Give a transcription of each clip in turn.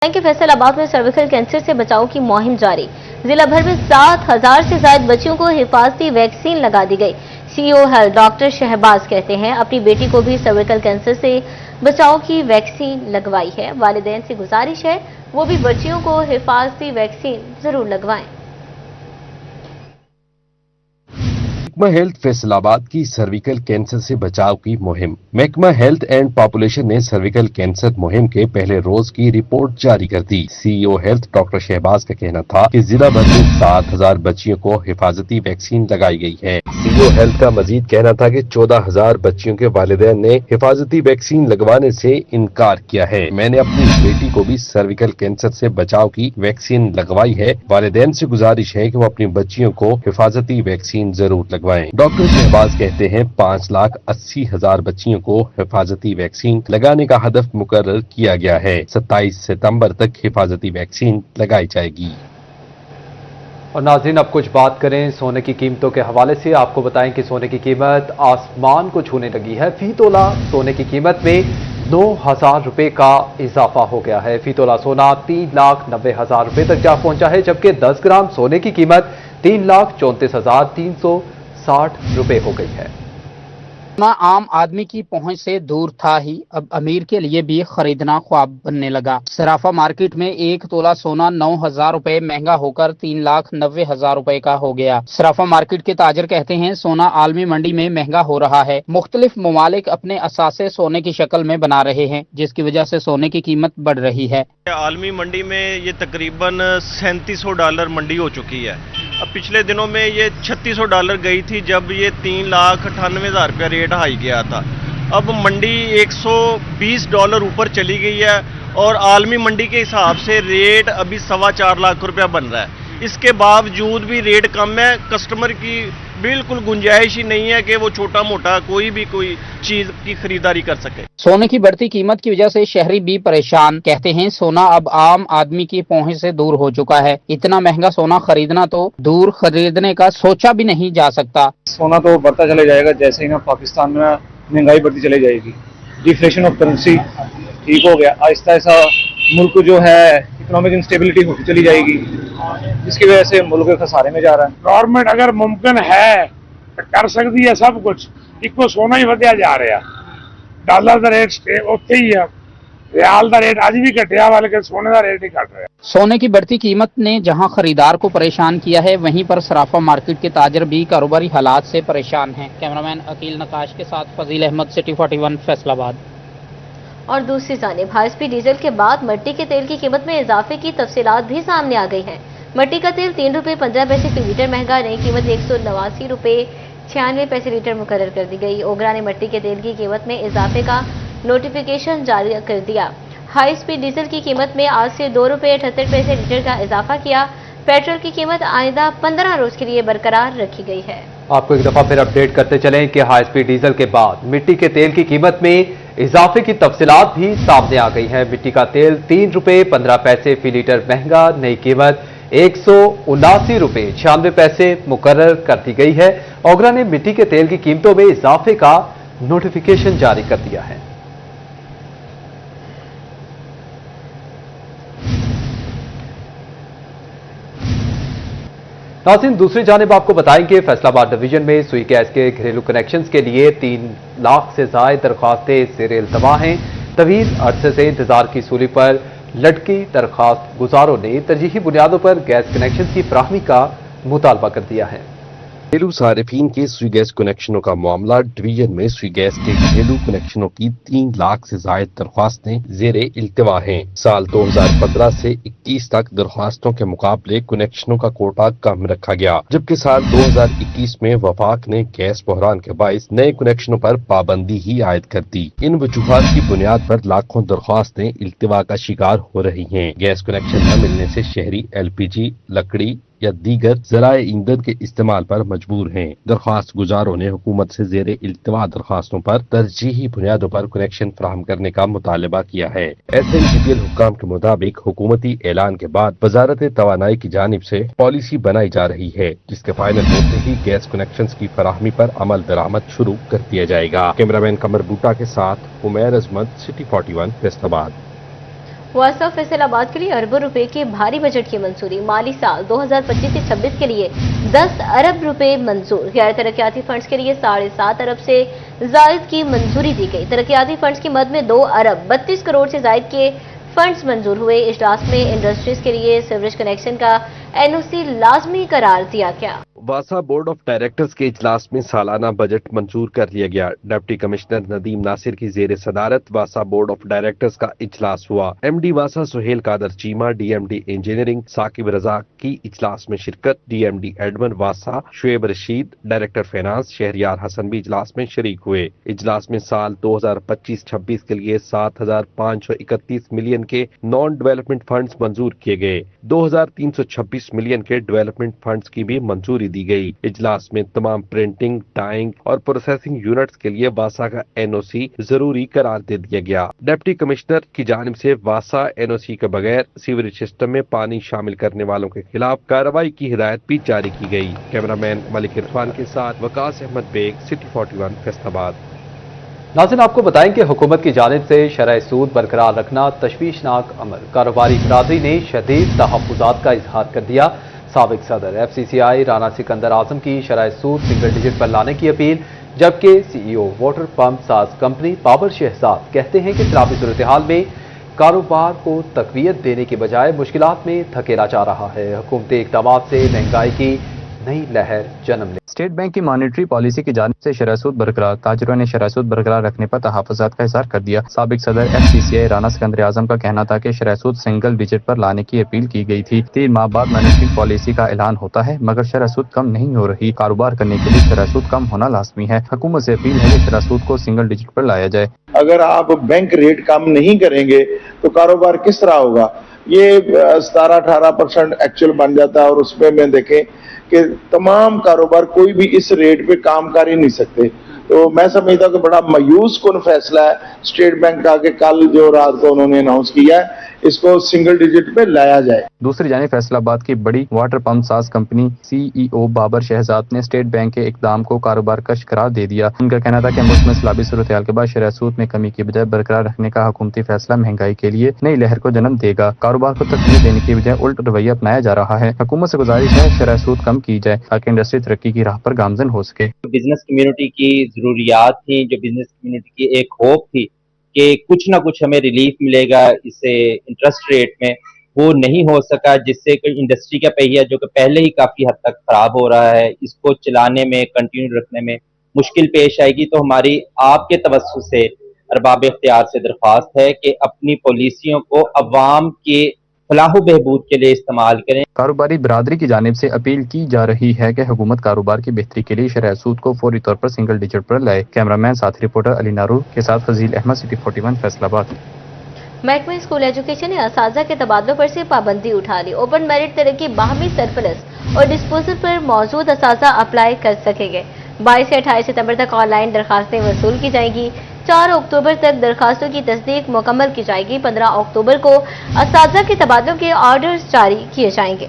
के फैसलाबाद में cervical cancer से बचाव की मुहिम जारी। जिला भर में 7,000 से ज्यादा बच्चियों को हिफाजती वैक्सीन लगा दी गई। सीईओ हेल्थ डॉक्टर शहबाज कहते हैं अपनी बेटी को भी सर्विकल कैंसर से बचाव की वैक्सीन लगवाई है। वालिदैन से गुजारिश है वो भी बच्चियों को हिफाजती वैक्सीन जरूर लगवाएं। महकमा हेल्थ फैसलाबाद की सर्विकल कैंसर से बचाव की मुहिम। महकमा हेल्थ एंड पॉपुलेशन ने सर्विकल कैंसर मुहिम के पहले रोज की रिपोर्ट जारी कर दी। सीईओ हेल्थ डॉक्टर शहबाज का कहना था कि जिला भर में 7,000 बच्चियों को हिफाजती वैक्सीन लगाई गई है। सीईओ हेल्थ का मजीद कहना था कि 14,000 बच्चियों के वालिदैन ने हिफाजती वैक्सीन लगवाने से इनकार किया है। मैंने अपनी बेटी को भी सर्विकल कैंसर से बचाव की वैक्सीन लगवाई है। वालिदैन से गुजारिश है कि वो अपनी बच्चियों को हिफाजती वैक्सीन जरूर लगवाएं। डॉक्टर शहबाज कहते हैं 5,80,000 बच्चियों को हिफाजती वैक्सीन लगाने का हदफ मुकर्रर किया गया है। 27 सितंबर तक हिफाजती वैक्सीन लगाई जाएगी। और नाज़रीन, अब कुछ बात करें सोने की कीमतों के हवाले से। आपको बताएं कि सोने की कीमत आसमान को छूने लगी है। फी तोला सोने की कीमत में 9,000 रुपए का इजाफा हो गया है। फी तोला सोना 3,90,000 रुपए तक जा पहुंचा है, जबकि 10 ग्राम सोने की कीमत 3,34,360 रुपए हो गई है। आम आदमी की पहुंच से दूर था ही, अब अमीर के लिए भी खरीदना ख्वाब बनने लगा। सराफा मार्केट में 1 तोला सोना 9,000 रुपए महंगा होकर 3,90,000 रुपए का हो गया। सराफा मार्केट के ताजर कहते हैं सोना आलमी मंडी में महंगा हो रहा है। मुख्तलिफ ममालिक अपने असासे सोने की शक्ल में बना रहे हैं, जिसकी वजह से सोने की कीमत बढ़ रही है। आलमी मंडी में ये तकरीबन $3700 मंडी हो चुकी है। अब पिछले दिनों में ये $3600 गई थी, जब ये 3,98,000 रुपया रेट हाई गया था। अब मंडी $120 ऊपर चली गई है और आलमी मंडी के हिसाब से रेट अभी 4.25 लाख रुपया बन रहा है। इसके बावजूद भी रेट कम है। कस्टमर की बिल्कुल गुंजाइश ही नहीं है कि वो छोटा मोटा कोई चीज की खरीदारी कर सके। सोने की बढ़ती कीमत की वजह से शहरी भी परेशान। कहते हैं सोना अब आम आदमी की पहुंच से दूर हो चुका है। इतना महंगा सोना खरीदना तो दूर, खरीदने का सोचा भी नहीं जा सकता। सोना तो बढ़ता चले जाएगा, जैसे ही ना पाकिस्तान में महंगाई बढ़ती चली जाएगी, डिफ्लेशन ऑफ करेंसी ठीक हो गया, आहिस्ता आहिस्ता मुल्क जो है इकोनॉमिक इंस्टेबिलिटी होती चली जाएगी, जिसकी वजह से मुल्क खसारे में जा रहा है। गवर्नमेंट अगर मुमकिन है तो कर सकती है सब कुछ। इको सोना ही वधिया जा रहा, डॉलर का रेट उत्थे ही है, रियाल का रेट आज भी घटिया वा, लेकिन सोने का रेट ही घट रहा है। सोने की बढ़ती कीमत ने जहां खरीदार को परेशान किया है, वहीं पर सराफा मार्केट के ताजर भी कारोबारी हालात से परेशान हैं। कैमरामैन अकील नकाश के साथ फजील अहमद, सिटी 41 फैसलाबाद। और दूसरी जानिब हाई-स्पीड डीजल के बाद मट्टी के तेल की कीमत में इजाफे की तफसीलात भी सामने आ गई हैं। मट्टी का तेल 3 रुपये 15 पैसे फी लीटर महंगा, नई कीमत 189 रुपये 96 पैसे लीटर मुकर्रर कर दी गई। ओगरा ने मट्टी के तेल की कीमत में इजाफे का नोटिफिकेशन जारी कर दिया। हाई स्पीड डीजल की कीमत में आज से 2 रुपये 78 पैसे लीटर का इजाफा किया। पेट्रोल की कीमत आइंदा 15 रोज के लिए बरकरार रखी गई है। आपको एक दफा फिर अपडेट करते चलें कि हाई स्पीड डीजल के बाद मिट्टी के तेल की कीमत में इजाफे की तफसीलात भी सामने आ गई है। मिट्टी का तेल 3 रुपये 15 पैसे फी लीटर महंगा, नई कीमत 179 रुपये 96 पैसे मुकर्रर कर दी गई है। ओगरा ने मिट्टी के तेल की कीमतों में इजाफे का नोटिफिकेशन जारी कर दिया है। नाज़रीन, दूसरी जानिब आपको बताएंगे फैसलाबाद डिवीजन में सुई गैस के घरेलू कनेक्शंस के लिए 3 लाख से ज्यादा दरख्वास्तें ज़ेर इल्तवा हैं। तवील अरसे से इंतजार की सूली पर लटकी दरख्वास्त गुजारों ने तरजीही बुनियादों पर गैस कनेक्शन की फराहमी का मुतालबा कर दिया है। घरेलू सारिफीन के सुई गैस कनेक्शनों का मामला। डिवीजन में सुई गैस के घरेलू कनेक्शनों की 3 लाख से ज्यादा दरख्वास्तें ज़ेरे इल्तिवा हैं। साल 2015 से 21 तक दरख्वास्तों के मुकाबले कनेक्शनों का कोटा कम रखा गया, जबकि साल 2021 में वफाक ने गैस बहरान के बाइस नए कनेक्शनों पर पाबंदी ही आयद कर दी। इन वजूहात की बुनियाद पर लाखों दरख्वास्तें इल्तिवा का शिकार हो रही हैं। गैस कनेक्शन न मिलने से शहरी LPG, लकड़ी या दीगर ज़राए ईंधन के इस्तेमाल पर मजबूर हैं। दरख्वास्त गुजारों ने हुकूमत से ज़ेरे इल्तिवा दरख्वास्तों पर तरजीही बुनियादों पर कनेक्शन फराहम करने का मुतालबा किया है। SNGPL हुक्काम के मुताबिक हुकूमती ऐलान के बाद वजारत तवानाई की जानिब से पॉलिसी बनाई जा रही है, जिसके फाइनल होते ही गैस कनेक्शन की फराहमी पर अमल दरामद शुरू कर दिया जाएगा। कैमरामैन कमर बूटा के साथ उमैर अजमत, सिटी 41 फैसलाबाद। वासा फैसल आबाद के लिए अरबों रुपए के भारी बजट की मंजूरी। माली साल 2025 से 26 के लिए 10 अरब रुपए मंजूर। गैर तरक्याती फंड्स के लिए 7.5 अरब से जायद की मंजूरी दी गई। तरक्याती फंड्स की मद में 2 अरब 32 करोड़ से जायद के फंड्स मंजूर हुए। इजलास में इंडस्ट्रीज के लिए सीवरेज कनेक्शन का एनओसी लाजमी करार दिया गया। वासा बोर्ड ऑफ डायरेक्टर्स के इजलास में सालाना बजट मंजूर कर लिया गया। डिप्टी कमिश्नर नदीम नासिर की जेर सदारत वासा बोर्ड ऑफ डायरेक्टर्स का इजलास हुआ। एमडी वासा सुहेल कादर चीमा, डीएमडी इंजीनियरिंग साकिब रजा की इजलास में शिरकत। डीएमडी एडमन वासा शुएब रशीद, डायरेक्टर फाइनेंस शहरियार हसन भी इजलास में शरीक हुए। इजलास में साल 2025-26 के लिए 7,531 मिलियन के नॉन डेवलपमेंट फंड्स मंजूर किए गए। 2,326 मिलियन के डेवलपमेंट फंड्स की भी मंजूरी दी गई। इजलास में तमाम प्रिंटिंग, डाइंग और प्रोसेसिंग यूनिट्स के लिए वासा का एनओसी जरूरी करार दे दिया गया। डिप्टी कमिश्नर की जानिब से वासा एनओसी के बगैर सीवरेज सिस्टम में पानी शामिल करने वालों के खिलाफ कार्रवाई की हिदायत भी जारी की गई। कैमरामैन मलिक इरफान के साथ वकास अहमद बेग, सिटी 41 फैसलाबाद। नाज़रीन, आपको बताएं कि हुकूमत की जानिब से शरह सूद बरकरार रखना तशवीशनाक अमल। कारोबारी बरादरी ने शदीद तहफ़्फ़ुज़ात का इजहार कर दिया। साबिक सदर FCCI राना सिकंदर आजम की शरह सूद सिंगल डिजिट पर लाने की अपील, जबकि CEO वाटर पंप साज कंपनी बाबर शहजाद कहते हैं कि खराबी सूरत हाल में कारोबार को तकवीयत देने के बजाय मुश्किलात में धकेला जा रहा है। हुकूमती इक़दाम से महंगाई की नई लहर जन्म ले। स्टेट बैंक की मॉनेटरी पॉलिसी की जानिब से शरह सूद बरकरार। ताजरों ने शरह सूद बरकरार रखने पर तहफ़्फ़ुज़ात का इज़हार कर दिया। साबिक सदर FCCI राना सिकंदर आजम का कहना था कि शरह सूद सिंगल डिजिट पर लाने की अपील की गई थी। 3 माह बाद मॉनेटरी पॉलिसी का ऐलान होता है, मगर शरह सूद कम नहीं हो रही। कारोबार करने के लिए शरह सूद कम होना लाजमी है। हुकूमत से अपील है कि शरह सूद को सिंगल डिजिट पर लाया जाए। अगर आप बैंक रेट कम नहीं करेंगे तो कारोबार किस तरह होगा? ये 17-18% एक्चुअल बन जाता है और उसमें में देखें कि तमाम कारोबार कोई भी इस रेट पे काम कर ही नहीं सकते। तो मैं समझता हूँ कि बड़ा मायूस कुन फैसला है स्टेट बैंक का कि कल जो रात को उन्होंने अनाउंस किया है इसको सिंगल डिजिट पे लाया जाए। दूसरी जानिब फैसलाबाद की बड़ी वाटर पंप साज कंपनी CEO बाबर शहजाद ने स्टेट बैंक के इकदाम को कारोबार कश करार दे दिया। उनका कहना था कि मुल्क में सलाबी सूरत हाल के बाद शरह सूद में कमी की बजाय बरकरार रखने का हुकूमती फैसला महंगाई के लिए नई लहर को जन्म देगा। कारोबार को तकलीफ देने की बजाय उल्ट रवैया अपनाया जा रहा है। हुकूमत से गुजारिश है शरह सूद कम की जाए ताकि इंडस्ट्री तरक्की की राह पर गामजन हो सके। बिजनेस कम्युनिटी की जरूरियात थी, जो बिजनेस कम्युनिटी की एक होप थी कि कुछ ना कुछ हमें रिलीफ मिलेगा इससे इंटरेस्ट रेट में, वो नहीं हो सका, जिससे कि इंडस्ट्री का पहिया जो कि पहले ही काफ़ी हद तक ख़राब हो रहा है, इसको चलाने में, कंटिन्यू रखने में मुश्किल पेश आएगी। तो हमारी आपके तवज्जो से अरबाब इख्तियार से दरख्वास्त है कि अपनी पॉलिसियों को अवाम के फलाह बहबूद के लिए इस्तेमाल करें। कारोबारी बरादरी की जानिब से अपील की जा रही है कि हुकूमत कारोबार की बेहतरी के लिए शरह सूद को फौरी तौर पर सिंगल डिजिट पर लाए। कैमरामैन साथी रिपोर्टर अली नारू के साथ फजील अहमद, सिटी 41 फैसलाबाद। महकमा स्कूल एजुकेशन ने असातिज़ा के तबादलों पर से पाबंदी उठा ली। ओपन मेरिट तरक्की बाहमी सरप्लस और डिस्पोजल पर मौजूद असातिज़ा अप्लाई कर सकेंगे। 22 से 28 सितंबर तक ऑनलाइन दरखास्तें वसूल की जाएंगी। 4 अक्टूबर तक दरखास्तों की तस्दीक मुकम्मल की जाएगी। 15 अक्टूबर को असातिज़ा के तबादलों के ऑर्डर्स जारी किए जाएंगे।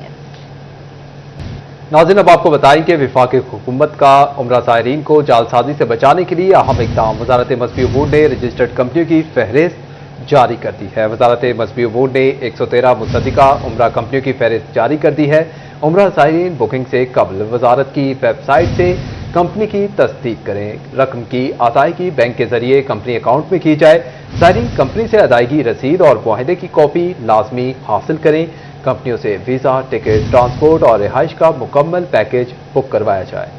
नाज़रीन, अब आपको बताएं कि वफाकी हुकूमत का उम्रा ज़ायरीन को जालसाजी से बचाने के लिए अहम इक़दाम। वज़ारत मज़हबी अमूर ने रजिस्टर्ड कंपनियों की फहरिस्त जारी कर दी है। वज़ारत मज़हबी अमूर ने 113 मुतअद्दिदा उम्रा कंपनियों की फहरिस्त जारी कर दी है। उम्रा ज़ायरीन बुकिंग से कबल वज़ारत की वेबसाइट से कंपनी की तस्दीक करें। रकम की अदायगी बैंक के जरिए कंपनी अकाउंट में की जाए। ज़ायरीन कंपनी से अदायगी रसीद और मुआहदे की कॉपी लाजमी हासिल करें। कंपनियों से वीज़ा, टिकट, ट्रांसपोर्ट और रिहाइश का मुकम्मल पैकेज बुक करवाया जाए।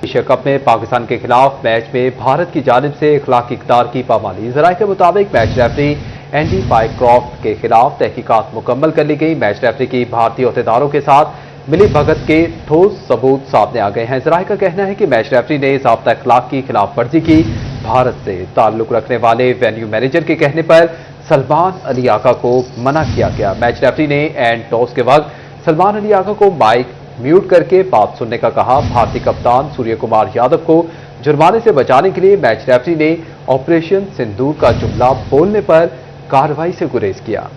एशिया कप में पाकिस्तान के खिलाफ मैच में भारत की जानिब से इखलाकी इक़दार की पामाली। ज़राए के मुताबिक मैच रेफरी एंडी पाइक्रॉफ्ट के खिलाफ तहकीकात मुकम्मल कर ली गई। मैच रेफरी की भारतीय अहदेदारों के साथ मिली भगत के ठोस सबूत सामने आ गए हैं। ज़राए का कहना है कि मैच रेफरी ने ज़ाब्ता अखलाक की खिलाफ वर्जी की। भारत से ताल्लुक रखने वाले वेन्यू मैनेजर के कहने पर सलमान अली आका को मना किया गया। मैच रेफरी ने एंड टॉस के वक्त सलमान अली आका को माइक म्यूट करके बात सुनने का कहा। भारतीय कप्तान सूर्य कुमार यादव को जुर्माने से बचाने के लिए मैच रेफरी ने ऑपरेशन सिंदूर का जुमला बोलने पर कार्रवाई से गुरेज किया।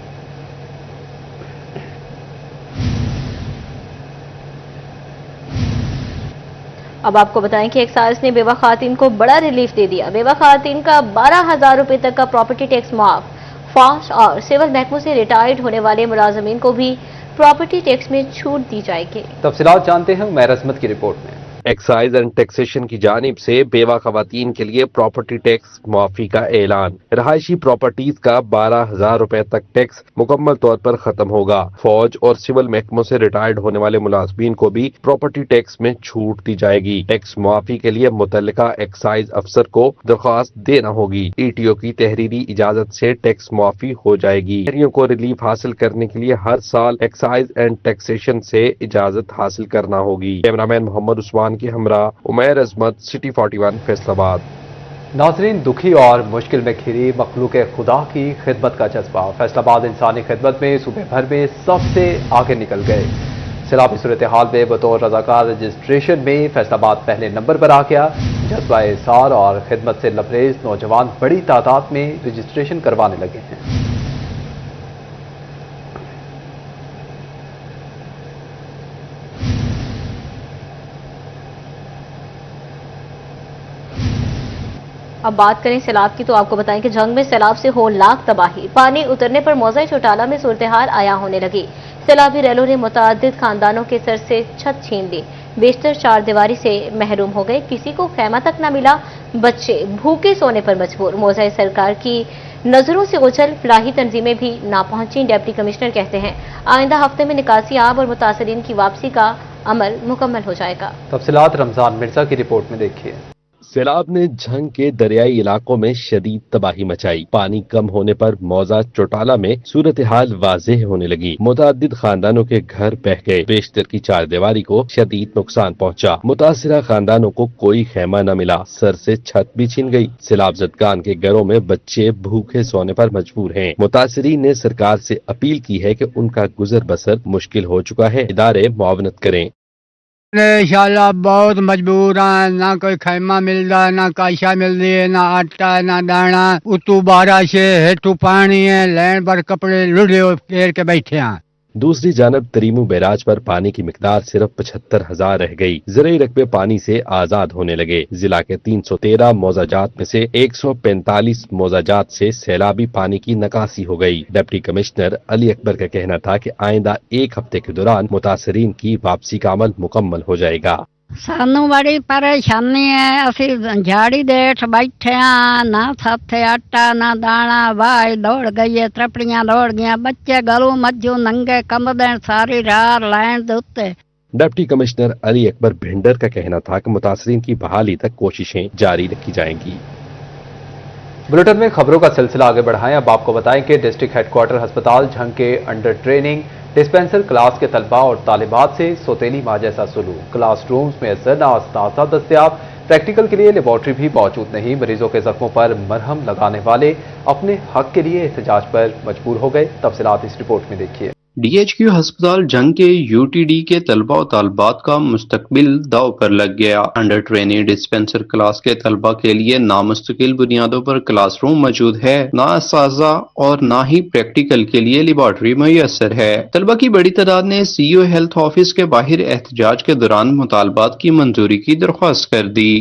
अब आपको बताएं कि एक्साइज ने बेवा खातिन को बड़ा रिलीफ दे दिया। बेवा खातिन का 12,000 रुपए तक का प्रॉपर्टी टैक्स माफ। फॉस और सिविल महकमों से रिटायर्ड होने वाले मुलाजमीन को भी प्रॉपर्टी टैक्स में छूट दी जाएगी। तफसीलात जानते हैं उमैर अजमत की रिपोर्ट में। एक्साइज एंड टैक्सेशन की जानिब से बेवा खवातीन के लिए प्रॉपर्टी टैक्स मुआफी का ऐलान। रहायशी प्रॉपर्टीज का 12,000 रुपए तक टैक्स मुकम्मल तौर पर खत्म होगा। फौज और सिविल महकमों से रिटायर्ड होने वाले मुलाजमीन को भी प्रॉपर्टी टैक्स में छूट दी जाएगी। टैक्स मुआफी के लिए मुतल्लिका एक्साइज अफसर को दरख्वास्त देना होगी। ETO की तहरीरी इजाजत से टैक्स मुआफी हो जाएगी। शहरियों को रिलीफ हासिल करने के लिए हर साल एक्साइज एंड टैक्सेशन से इजाजत हासिल करना होगी। कैमरामैन मोहम्मद उस्मान की हमरा उमैर अजमत, सिटी 41 फैसलाबाद। नाजरीन, दुखी और मुश्किल में घिरी मखलूक खुदा की खिदमत का जज्बा फैसलाबाद इंसानी खिदमत में सूबे भर में सबसे आगे निकल गए। सैलाबी सूरत हाल में बतौर रजाकार रजिस्ट्रेशन में फैसलाबाद पहले नंबर पर आ गया। जज्बा इज़हार और खिदमत से लबरेज नौजवान बड़ी तादाद में रजिस्ट्रेशन करवाने लगे हैं। अब बात करें सैलाब की तो आपको बताएं कि जंग में सैलाब से होलाक तबाही। पानी उतरने पर मौज़ा चौटाला में सूरत-ए-हाल आया होने लगी। सैलाबी रैलों ने मुतअद्दिद खानदानों के सर से छत छीन ली। बेशतर चारदीवारी से महरूम हो गए। किसी को खैमा तक न मिला। बच्चे भूखे सोने पर मजबूर। मौज़ा सरकार की नजरों से ओझल फलाही तंजीमें भी ना पहुंची। डिप्टी कमिश्नर कहते हैं आइंदा हफ्ते में निकासी आब और मुतासरीन की वापसी का अमल मुकम्मल हो जाएगा। तफसीलात रमजान मिर्जा की रिपोर्ट में देखिए। सैलाब ने झंग के दरियाई इलाकों में शदीद तबाही मचाई। पानी कम होने पर मौजा चौटाला में सूरत हाल वाज़ेह होने लगी। मुतअद्दिद खानदानों के घर बह गए। बेशतर की चारदीवारी को शदीद नुकसान पहुंचा। मुतासिरा खानदानों को कोई खैमा न मिला। सर से छत भी छिन गई। सैलाब ज़दगान के घरों में बच्चे भूखे सोने पर मजबूर हैं। मुतासिरीन ने सरकार से अपील की है कि उनका गुजर बसर मुश्किल हो चुका है। इदारे मुआवनत करें। इंशाल्लाह बहुत मजबूर हैं। ना कोई खैमा मिल रहा है, ना काशा मिल रही है, ना आटा है, ना दाना। उतू बारिश है, हेठू पानी है, लैंड पर कपड़े लुढ़े घेर के बैठे हैं। दूसरी जानब तरीमू बैराज पर पानी की मिकदार सिर्फ 75,000 रह गई। ज़राई रकबे पानी से आजाद होने लगे। जिला के 313 मौजाजात में से 145 मौजाजात से सैलाबी पानी की नकासी हो गई। डिप्टी कमिश्नर अली अकबर का कहना था कि आइंदा एक हफ्ते के दौरान मुतासरीन की वापसी का अमल मुकम्मल हो जाएगा। सानू बड़ी परेशानी है। असी झाड़ी देठ बैठे हाँ, ना साथे आटा ना दाना। भाई दौड़ गई है, त्रपड़ियां दौड़ गई। बच्चे गलू मज्जू नंगे कम दें सारी रात लाइन दे उत्ते। डिप्टी कमिश्नर अली अकबर भिंडर का कहना था कि मुतासरीन की बहाली तक कोशिशें जारी रखी जाएंगी। बुलेटिन में खबरों का सिलसिला आगे बढ़ाएं। अब आपको बताएं कि डिस्ट्रिक्ट हेडक्वार्टर अस्पताल झंग के अंडर ट्रेनिंग डिस्पेंसर क्लास के तलबा और तालिबात से सौतेली माँ जैसा सलूक। क्लास रूम्स में ज़ना अस्तासा दस्तियाब। प्रैक्टिकल के लिए लेबॉर्ट्री भी मौजूद नहीं। मरीजों के जख्मों पर मरहम लगाने वाले अपने हक के लिए एहतजाज पर मजबूर हो गए। तफसीलात इस रिपोर्ट में देखिए। DHQ अस्पताल जंग के UTD के तलबा और तालबात का मुस्तकबिल दाव पर लग गया। अंडर ट्रेनिंग डिस्पेंसर क्लास के तलबा के लिए नामुस्तकिल बुनियादों पर क्लास रूम मौजूद है, ना असाजा और ना ही प्रैक्टिकल के लिए लेबॉर्ट्री मुयस्सर है। तलबा की बड़ी तादाद ने CEO हेल्थ ऑफिस के बाहर एहतजाज के दौरान मुतालबात की मंजूरी की दरख्वास्त कर दी।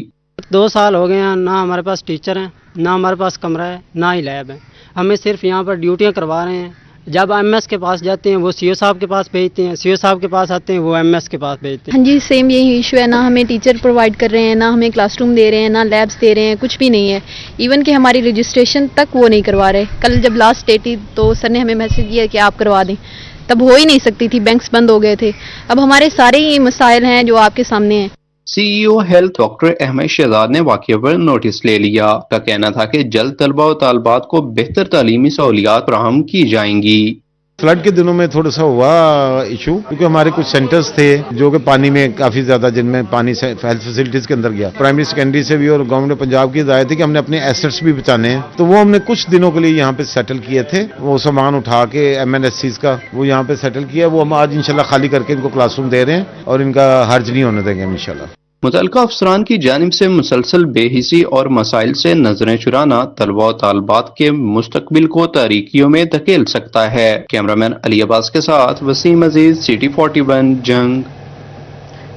2 साल हो गए हैं, ना हमारे पास टीचर हैं, ना हमारे पास कमरा है, ना ही लैब है। हमें सिर्फ यहाँ पर ड्यूटियाँ करवा रहे हैं। जब MS के पास जाते हैं वो CO साहब के पास भेजते हैं, CO साहब के पास आते हैं वो MS के पास भेजते हैं। हाँ जी, सेम यही इशू है। ना हमें टीचर प्रोवाइड कर रहे हैं, ना हमें क्लासरूम दे रहे हैं, ना लैब्स दे रहे हैं, कुछ भी नहीं है। इवन कि हमारी रजिस्ट्रेशन तक वो नहीं करवा रहे। कल जब लास्ट डेट थी तो सर ने हमें मैसेज दिया कि आप करवा दें, तब हो ही नहीं सकती थी, बैंक्स बंद हो गए थे। अब हमारे सारे ये मसाइल हैं जो आपके सामने हैं। CEO health doctor Ahmad Shahzad ने वाक़या पर नोटिस ले लिया। का कहना था कि जल्द तलबा और तालबात को बेहतर तालीमी सहूलियात फराहम की जाएंगी। फ्लड के दिनों में थोड़ा सा हुआ इशू, क्योंकि हमारे कुछ सेंटर्स थे जो कि पानी में काफी ज्यादा, जिनमें पानी से हेल्थ फैसिलिटीज के अंदर गया। प्राइमरी सेकेंडरी से भी और गवर्नमेंट पंजाब की हिदायत थी कि हमने अपने एसेट्स भी बचाने हैं, तो वो हमने कुछ दिनों के लिए यहाँ पे सेटल किए थे। वो सामान उठा के MNSCs का वो यहाँ पे सेटल किया। वो हम आज इंशाल्लाह खाली करके इनको क्लासरूम दे रहे हैं और इनका हर्ज नहीं होने देंगे इंशाल्लाह। मुतल्लिका अफसरान की जानिब से मुसलसल बेहिसी और मसाइल से नजरें चुराना तलबा और तालबात के मुस्तकबिल को तारीकियों में धकेल सकता है। कैमरामैन अली अब्बास के साथ वसीम अजीज, सिटी 41 जंग।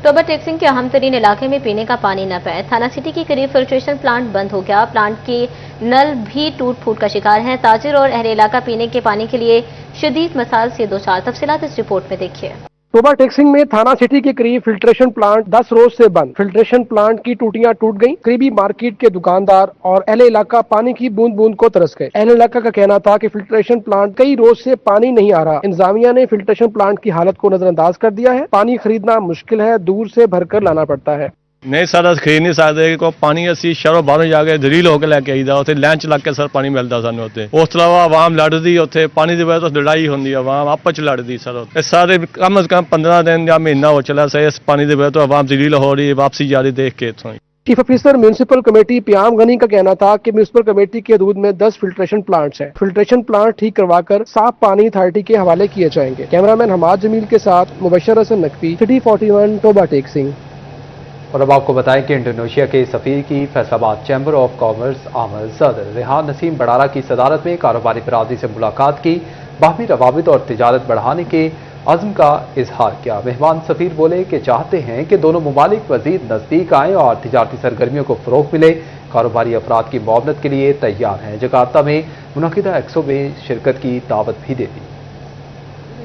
टोबा टेक्सिंग के अहम तरीन इलाके में पीने का पानी न पाए। थाना सिटी के करीब फिल्ट्रेशन प्लांट बंद हो गया। प्लांट के नल भी टूट फूट का शिकार हैं। ताजिर और अहले इलाका पीने के पानी के लिए शदीद मसाइल से दो चार। तफसीलात इस रिपोर्ट में देखिए। टोबा टेक्सिंग में थाना सिटी के करीब फिल्ट्रेशन प्लांट 10 रोज से बंद। फिल्ट्रेशन प्लांट की टूटियां टूट गईं। करीबी मार्केट के दुकानदार और अहले इलाका पानी की बूंद बूंद को तरस गए। अहले इलाका का कहना था कि फिल्ट्रेशन प्लांट कई रोज से पानी नहीं आ रहा। इंतजामिया ने फिल्ट्रेशन प्लांट की हालत को नजरअंदाज कर दिया है। पानी खरीदना मुश्किल है, दूर से भरकर लाना पड़ता है। नहीं सर, खरीद नहीं सकते को पानी असी शहरों बाहरों जाके दलील होकर लैके आईदा। उत्थे लाइन च लग के सर पानी मिलता सानू उत्थे। उस तो अलावा आवाम लड़दी, उत्थे पानी की वजह तो लड़ाई होंदी, आवाम आपस च लड़दी सर। सारे कम से कम 15 दिन या महीना हो चला सर, इस पानी की वजह तो आवाम दलील हो रही, वापसी जा रही देख के इत्थों। Chief officer municipal committee Piyam Ghani का कहना था कि म्यूनिसिपल कमेटी के हदूद में 10 फिल्ट्रेशन प्लांट्स हैं। फिल्ट्रेशन प्लांट ठीक करवाकर साफ पानी अथॉरिटी के हवाले किए जाएंगे। कैमरामैन हमाद जमील के साथ मुबशर हसन नकवी, सिटी 41, टोबा टेक्सिंग। और अब आपको बताएं कि इंडोनेशिया के सफीर की फैसलाबाद चैम्बर ऑफ कॉमर्स आमल सदर रेहान नसीम बड़ारा की सदारत में कारोबारी बरादरी से मुलाकात की। बाहमी रवाबित और तिजारत बढ़ाने के अज़्म का इजहार किया। मेहमान सफीर बोले कि चाहते हैं कि दोनों ममालिक मज़ीद नज़दीक आएँ और तिजारती सरगर्मियों को फ़रोग़ मिले। कारोबारी अफराद की मुआवनत के लिए तैयार हैं। जकार्ता में मुनक़िदा एक्सपो में शिरकत की दावत भी दे दी।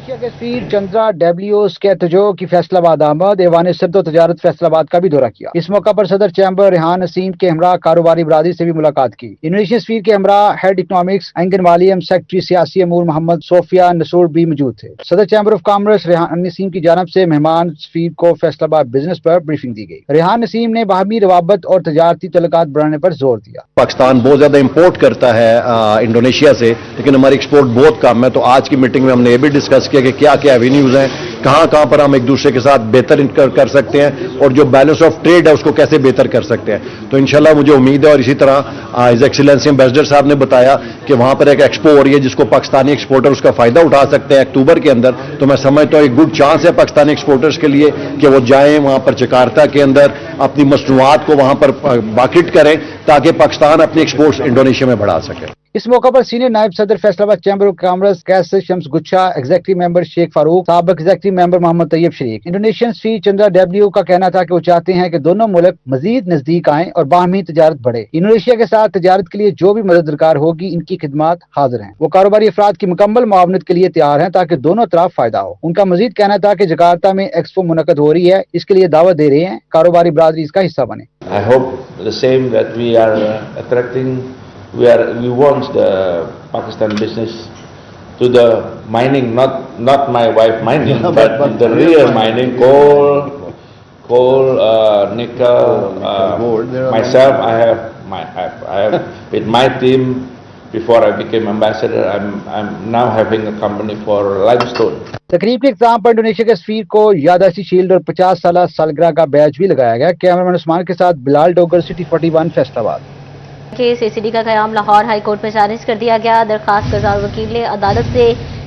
इंडोनेशिया के सफीर चंद्रा डब्ल्यूओस के तजो की फैसलाबाद आमद। ऐवान सद तजारत फैसलाबाद का भी दौरा किया। इस मौका पर सदर चैम्बर रेहान नसीम के हमरा कारोबारी बरादरी से भी मुलाकात की। इंडोनेशियन सफीर के हमरा हेड इकनॉमिक्स एंगन वालियम सेक्रेटरी सियासी अमूर मोहम्मद सोफिया नसूर भी मौजूद थे। सदर chamber of commerce Rehan Naseem की जानब से मेहमान सफीर को फैसलाबाद बिजनेस पर ब्रीफिंग दी गई। रेहान नसीम ने बाहमी रवाबत और तजारती तल्लुकात बढ़ाने पर जोर दिया। पाकिस्तान बहुत ज्यादा इंपोर्ट करता है इंडोनेशिया से, लेकिन हमारी एक्सपोर्ट बहुत कम है। तो आज की मीटिंग में हमने ये भी डिस्कस किया कि क्या क्या एवेन्यूज हैं, कहां कहां पर हम एक दूसरे के साथ बेहतर कर सकते हैं और जो बैलेंस ऑफ ट्रेड है उसको कैसे बेहतर कर सकते हैं। तो इंशाल्लाह मुझे उम्मीद है, और इसी तरह हिज एक्सीलेंसी एम्बेसडर साहब ने बताया कि वहां पर एक एक्सपो हो रही है जिसको पाकिस्तानी एक्सपोर्टर उसका फायदा उठा सकते हैं अक्टूबर के अंदर। तो मैं समझता हूं एक गुड चांस है पाकिस्तानी एक्सपोर्टर्स के लिए कि वो जाएं वहां पर जकार्ता के अंदर अपनी मसनूआत को वहां पर मार्केट करें ताकि पाकिस्तान अपनी एक्सपोर्ट्स इंडोनेशिया में बढ़ा सके। इस मौका पर सीनियर नायब सदर फैसलाबाद चैम्बर ऑफ कॉमर्स कैस शम्स गुच्छा, एग्जीक्यूटिव मेंबर शेख फारूक, साबिक एग्जीक्यूटिव मेंबर मोहम्मद तैयब शरीक। इंडोनेशियन सफीर चंद्रा डब्ल्यू का कहना था कि वो चाहते हैं कि दोनों मुल्क मजीद नजदीक आएं और बाहमी तजारत बढ़े। इंडोनेशिया के साथ तजारत के लिए जो भी मदद दरकार होगी इनकी खिदमात हाजिर हैं। वो कारोबारी अफराद की मुकम्मल मुआवनत के लिए तैयार हैं ताकि दोनों तरफ फायदा हो। उनका मजीद कहना था कि जकार्ता में एक्सपो मुनक़द हो रही है, इसके लिए दावत दे रहे हैं, कारोबारी बरादरी इसका हिस्सा बने। I hope the same that we are attracting. We want the Pakistan business to the mining, not my wife mining, but the real mining, coal, nickel, myself. I have with my team. Before I became ambassador, I'm now having a company for limestone. तकरीब के इख्तिताम पर Indonesia के सफीर को याददाश्ती shield और 50 साल सालगिरह का बैज भी लगाया गया। कैमरामैन उस्मान के साथ बिलाल डोगर, सिटी 41, फैसलाबाद। के सीसीडी का कयाम लाहौर हाई कोर्ट में खारिज कर दिया गया। दरखास्त गुजार वकील ने अदालत से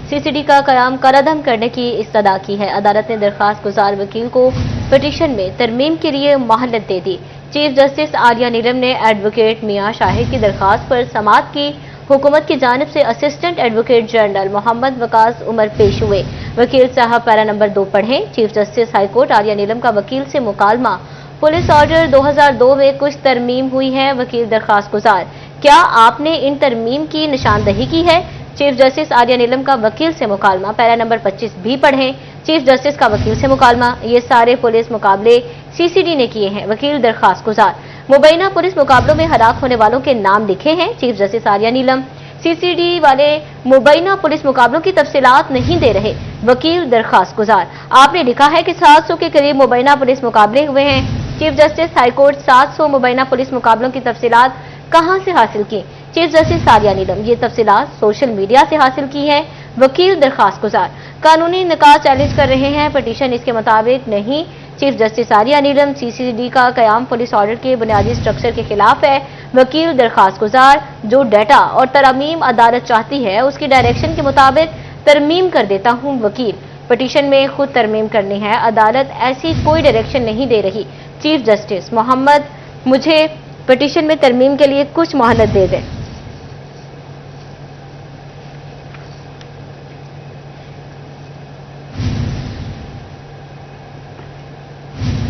सीसीडी का कयाम करादम करने की इस्तदा की है। अदालत ने दरखास्त गुजार वकील को पिटीशन में तरमीम के लिए मोहलत दे दी। चीफ जस्टिस आलिया नीलम ने एडवोकेट मियां शाहिद की दरखास्त पर समाअत की। हुकूमत की जानिब से assistant advocate general Mohammad Waqas Umar पेश हुए। वकील साहब पैरा नंबर 2 पढ़ें। Chief justice high court Aalia Neelum का वकील से मुकालमा। पुलिस ऑर्डर 2002 में कुछ तरमीम हुई है। वकील दरखास्त गुजार, क्या आपने इन तरमीम की निशानदही की है? चीफ जस्टिस आलिया नीलम का वकील से मुकालमा। पैरा नंबर 25 भी पढ़ें। चीफ जस्टिस का वकील से मुकालमा। ये सारे पुलिस मुकाबले सीसीडी ने किए हैं। वकील दरखास्त गुजार, मुबैना पुलिस मुकाबलों में हलाक होने वालों के नाम लिखे हैं। चीफ जस्टिस आलिया नीलम, सीसीडी वाले मुबैना पुलिस मुकाबलों की तफसीलात नहीं दे रहे। वकील दरखास्त गुजार, आपने लिखा है कि 700 के करीब मुबैना पुलिस मुकाबले हुए हैं। चीफ जस्टिस हाईकोर्ट 700 मुबैना पुलिस मुकाबलों की तफसीलात कहां से हासिल की? चीफ जस्टिस आलिया नीलम, ये तफसीलात सोशल मीडिया से हासिल की है। वकील दरखास्त गुजार, कानूनी निकाह चैलेंज कर रहे हैं, पिटीशन इसके मुताबिक नहीं। चीफ जस्टिस आलिया नीलम, सीसीडी का कयाम पुलिस ऑर्डर के बुनियादी स्ट्रक्चर के खिलाफ है। वकील दरखास्त गुजार, जो डाटा और तरमीम अदालत चाहती है उसकी डायरेक्शन के मुताबिक तरमीम कर देता हूं। वकील, पिटीशन में खुद तरमीम करनी है, अदालत ऐसी कोई डायरेक्शन नहीं दे रही। चीफ जस्टिस मोहम्मद, मुझे पिटीशन में तरमीम के लिए कुछ मोहलत दे दें।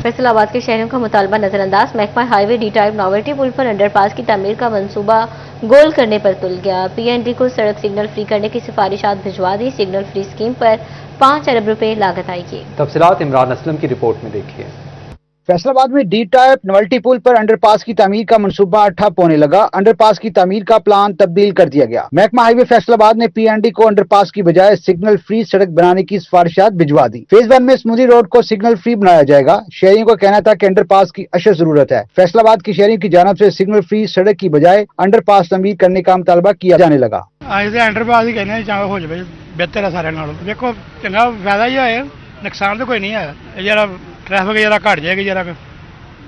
फैसलाबाद के शहरियों का मुतालबा नजरअंदाज, महकमा हाईवे डी टाइप नोवेल्टी पुल पर अंडरपास की तामीर का मंसूबा गोल करने पर तुल गया। पीएनडी को सड़क सिग्नल फ्री करने की सिफारिशात भिजवा दी। सिग्नल फ्री स्कीम पर 5 अरब रुपए लागत आएगी। तफसीलात इमरान असलम की रिपोर्ट में देखिए। फैसलाबाद में डी टाइप नोवेल्टी पुल पर अंडरपास की तामीर का मंसूबा ठप होने लगा। अंडरपास की तामीर का प्लान तब्दील कर दिया गया। महकमा हाईवे फैसलाबाद ने पीएनडी को अंडरपास की बजाय सिग्नल फ्री सड़क बनाने की सिफारिशात भिजवा दी। फेज 1 में स्मूदी रोड को सिग्नल फ्री बनाया जाएगा। शहरियों का कहना था कि अंडरपास की अशद जरूरत है। फैसलाबाद की शहरियों की जानिब से सिग्नल फ्री सड़क की बजाय अंडरपास तमीर करने का मुतालबा किया जाने लगा। अंडरपास ही कहने हो जाए बेहतर है सारे नालों। देखो चंगा फायदा ही है, नुकसान तो कोई नहीं है। जरा ट्रैफिक जरा घट जाएगी, जरा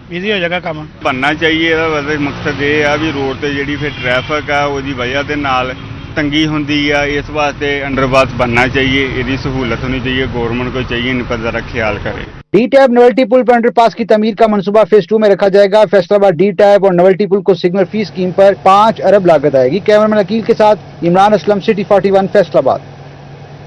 ईजी हो जाएगा काम। बनना चाहिए वैसे मकसद ये है भी रोड ਤੇ ਜਿਹੜੀ ਫਿਰ ट्रैफिक है ਉਹਦੀ वजह ਦੇ ਨਾਲ तंगी ਹੁੰਦੀ है। इस वास्ते अंडरपास बनना चाहिए, ਇਹਦੀ सहूलत होनी चाहिए। गवर्नमेंट को चाहिए इन पर जरा ख्याल करे। डी टैप नोवेल्टी पुल पर अंडरपास की तमीर का मंसूबा फेज 2 में रखा जाएगा। फैसलाबाद डी टैप और नोवेल्टी पुल को सिग्नल फ्री स्कीम पर 5 अरब लागत आएगी। कैमरामैन अकील के साथ इमरान असलम, सिटी 41 फैसलाबाद।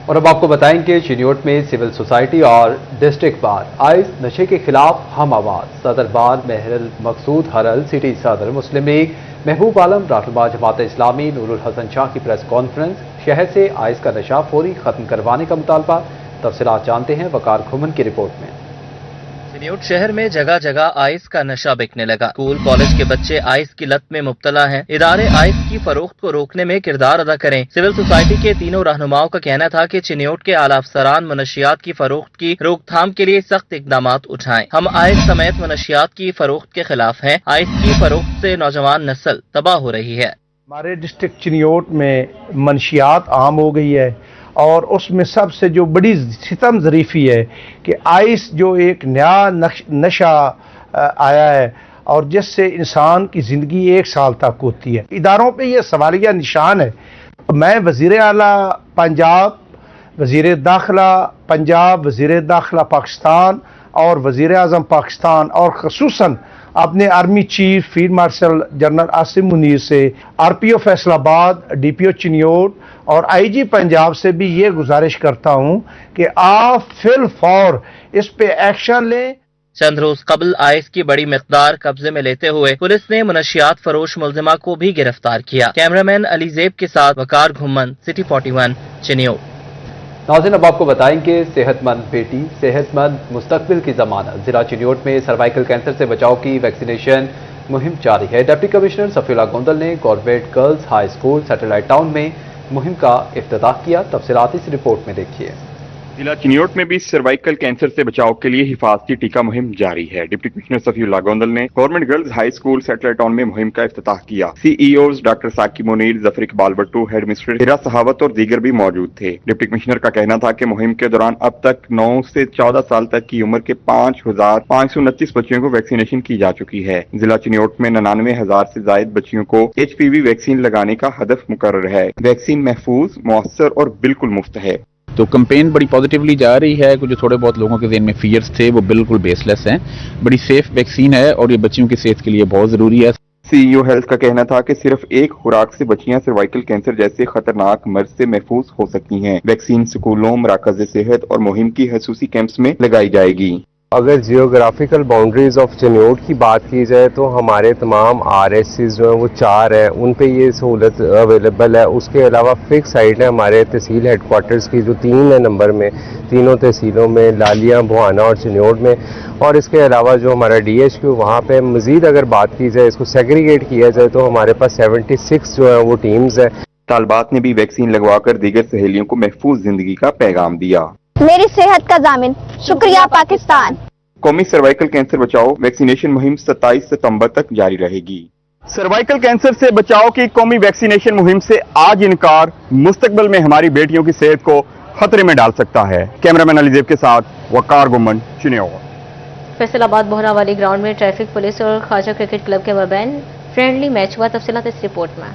और अब आपको बताएंगे चिन्योट में सिविल सोसाइटी और डिस्ट्रिक्ट बार आइस नशे के खिलाफ हम आवाज। सदर बार महरल मकसूद हरल, सिटी सदर मुस्लिम लीग महबूब आलम, रहनुमा जमात इस्लामी नूरुल हसन शाह की प्रेस कॉन्फ्रेंस। शहर से आइस का नशा फौरी खत्म करवाने का मुतालबा। तफसीलात जानते हैं वकार खुमन की रिपोर्ट में। चिन्योट शहर में जगह जगह आइस का नशा बिकने लगा। स्कूल कॉलेज के बच्चे आइस की लत में मुब्तला हैं। इदारे आइस की फरोख्त को रोकने में किरदार अदा करें। सिविल सोसाइटी के तीनों रहनुमाओं का कहना था कि चिन्योट के आला अफसरान मनशियात की फरोख्त की रोकथाम के लिए सख्त इकदाम उठाएं। हम आइस समेत मनशियात की फरोख्त के खिलाफ हैं। आइस की फरोख्त से नौजवान नस्ल तबाह हो रही है। हमारे डिस्ट्रिक्ट चिन्योट में मनशियात आम हो गई है और उसमें सबसे जो बड़ी सितम ज़रीफ़ी है कि आइस जो एक नया नशा आया है और जिससे इंसान की ज़िंदगी 1 साल तक होती है। इदारों पे ये सवालिया निशान है। मैं वज़ीर आला पंजाब, वज़ीर दाखिला पंजाब, वज़ीर दाखिला पाकिस्तान और वज़ीर आज़म पाकिस्तान और ख़ुसूसन अपने army chief field marshal general Asim Munir से, आरपीओ फैसलाबाद, डीपीओ चिन्योट और आईजी पंजाब से भी ये गुजारिश करता हूं कि आप फिल फौर इस पे एक्शन लें। चंद रोज कबल आइस की बड़ी मिकदार कब्जे में लेते हुए पुलिस ने मनशियात फरोश मुलजिमा को भी गिरफ्तार किया। कैमरामैन अली जेब के साथ वकार घुम्मन, सिटी 41 चिन्योट। नाज़रीन अब आपको बताएंगे सेहतमंद बेटी सेहतमंद मुस्तकबिल की जमानत। जिला चिन्योट में सर्वाइकल कैंसर से बचाव की वैक्सीनेशन मुहिम जारी है। डिप्टी कमिश्नर सफीउल्लाह गोंदल ने government girls high school satellite town में मुहिम का इफ्तिताह किया। तफसीलात इस रिपोर्ट में देखिए। जिला चिन्योट में भी सर्वाइकल कैंसर से बचाव के लिए हिफाजती टीका मुहिम जारी है। डिप्टी कमिश्नर सफीउल्लाह गोंदल ने government girls high school satellite town में मुहिम का इफ्तिताह किया। CEOs doctor Saqib Munir, Zafar Iqbal Bhattu, head mistress Hira Sahawat और दीगर भी मौजूद थे। डिप्टी कमिश्नर का कहना था कि मुहिम के दौरान अब तक 9 से 14 साल तक की उम्र के 5529 बच्चियों को वैक्सीनेशन की जा चुकी है। जिला चिन्योट में 99,000 से जायद बच्चियों को HPV वैक्सीन लगाने का हदफ मुकर्रर है। वैक्सीन महफूज, मुअस्सर और बिल्कुल मुफ्त है। तो कैंपेन बड़ी पॉजिटिवली जा रही है। कुछ जो थोड़े बहुत लोगों के ज़हन में फियर्स थे वो बिल्कुल बेसलेस हैं। बड़ी सेफ वैक्सीन है और ये बच्चियों की सेहत के लिए बहुत ज़रूरी है। सीईओ हेल्थ का कहना था कि सिर्फ एक खुराक से बच्चियां सर्वाइकल कैंसर जैसे खतरनाक मर्ज से महफूज हो सकती हैं। वैक्सीन स्कूलों, मराकज़ सेहत और मुहिम की खसूसी कैंप्स में लगाई जाएगी। अगर जियोग्राफिकल बाउंड्रीज ऑफ चिन्योट की बात की जाए तो हमारे तमाम RSCs जो हैं वो 4 हैं, उन पे ये सहूलत अवेलेबल है। उसके अलावा फिक्स साइट है हमारे तहसील हेडक्वार्टर्स की जो 3 है नंबर में, तीनों तहसीलों में, लालिया, बुहाना और चिन्योट में। और इसके अलावा जो हमारा DHQ वहाँ पे मज़ीद अगर बात की जाए, इसको सेग्रीगेट किया जाए तो हमारे पास 76 जो है वो टीम्स हैं। तालबात ने भी वैक्सीन लगवाकर दीगर सहेलियों को महफूज जिंदगी का पैगाम दिया। मेरी सेहत का जामिन, शुक्रिया पाकिस्तान। कौमी सर्वाइकल कैंसर बचाओ वैक्सीनेशन मुहिम 27 सितंबर तक जारी रहेगी। सर्वाइकल कैंसर से बचाव की कौमी वैक्सीनेशन मुहिम से आज इनकार मुस्तकबिल में हमारी बेटियों की सेहत को खतरे में डाल सकता है। कैमरामैन अलीजेब के साथ वकार गुमन, चिन्योट। फैसलाबाद बोहरा वाली ग्राउंड में ट्रैफिक पुलिस और ख्वाजा क्रिकेट क्लब के मबैन फ्रेंडली मैच हुआ। तफसीलात इस रिपोर्ट में।